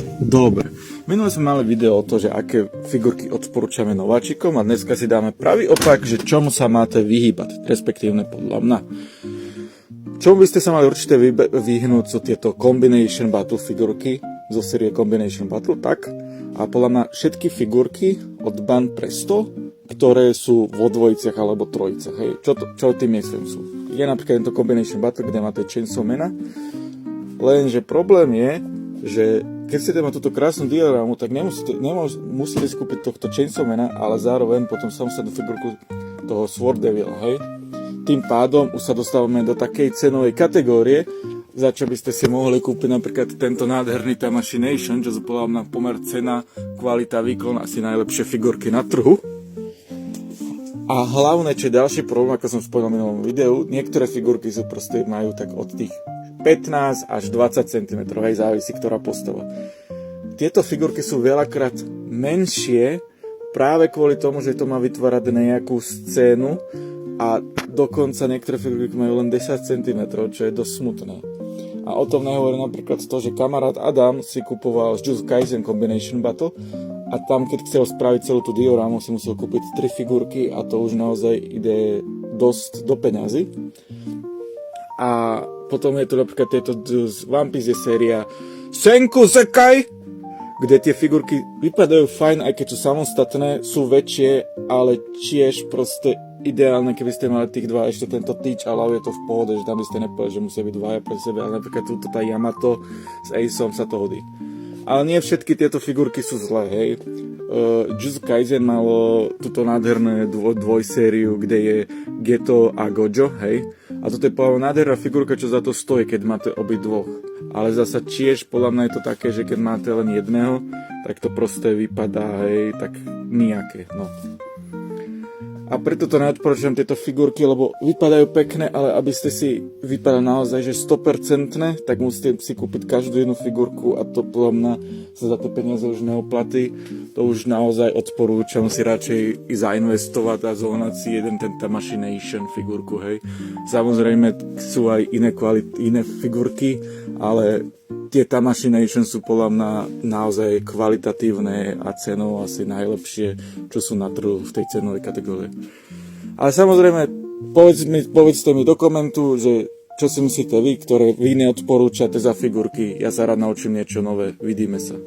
Dobre. Minule sme mali video o to, že aké figurky odporúčame nováčikom a dneska si dáme pravý opak, že čomu sa máte vyhýbať, respektívne podľa mňa. Čomu by ste sa mali určite vyhnúť sú tieto Combination Battle figurky zo série Combination Battle, tak? A podľa mňa všetky figurky od Ban Presto, ktoré sú vo dvojiciach alebo trojicach. Hej. Čo tým myslím sú? Je napríklad tento Combination Battle, kde máte Chainsaw Mana, lenže problém je, že keď chcete mať túto krásnu dioramu, tak musíte skúpiť tohto Chainsaw Mana, ale zároveň potom samostatnú figurku toho Sword Devila, hej. Tým pádom už sa dostávame do takej cenovej kategórie, za čo by ste si mohli kúpiť napríklad tento nádherný Machination, čo podľa mňa pomer cena, kvalita, výkon, asi najlepšie figurky na trhu. A hlavne, čo je ďalší problém, ako som spomínal v minulom videu, niektoré figurky sú proste majú tak od tých 15 až 20 cm, aj závisí, ktorá postava. Tieto figurky sú veľakrát menšie práve kvôli tomu, že to má vytvárať nejakú scénu a dokonca niektoré figurky majú len 10 cm, čo je dosť smutné. A o tom nehovorí napríklad to, že kamarát Adam si kupoval Jujutsu Kaisen Combination Battle a tam, keď chcel spraviť celú tú dioramu, si musel kúpiť 3 figurky a to už naozaj ide dosť do peňazí. A potom je tu napríklad z One Piece je séria Senku Sekai, kde tie figurky vypadajú fajn, aj keď sú samostatné, sú väčšie, ale tiež proste ideálne, keby ste mali tých dva, ešte tento Teach a Lau je to v pohode, že tam by ste nepovedali, že musia byť dvaja pre sebe, ale napríklad túto tá Yamato s Aceom sa to hodí. Ale nie všetky tieto figurky sú zlé, hej. Jujutsu Kaisen malo túto nádhernú dvojsériu, kde je Geto a Gojo, hej. A toto je podľa nádherná figurka, čo za to stojí, keď máte obidvoch. Ale zasa tiež podľa mňa je to také, že keď máte len jedného, tak to proste vypadá, hej, tak nijaké, no. A preto to neodporúčam tieto figurky, lebo vypadajú pekné, ale aby ste si vypadali naozaj, že 100%, tak musíte si kúpiť každú jednu figurku a to podľa mňa sa za tie peniaze už neoplatí. To už naozaj odporúčam si radšej i zainvestovať a zohnať si jeden tento Machination figurku, hej. Samozrejme sú aj iné figurky, ale tie Machination sú podľa mňa naozaj kvalitatívne a cenou asi najlepšie, čo sú na trhu v tej cenovej kategórii. Ale samozrejme, povedzte mi do komentu, že čo si myslíte vy, ktoré vy neodporúčate za figurky. Ja sa rád naučím niečo nové. Vidíme sa.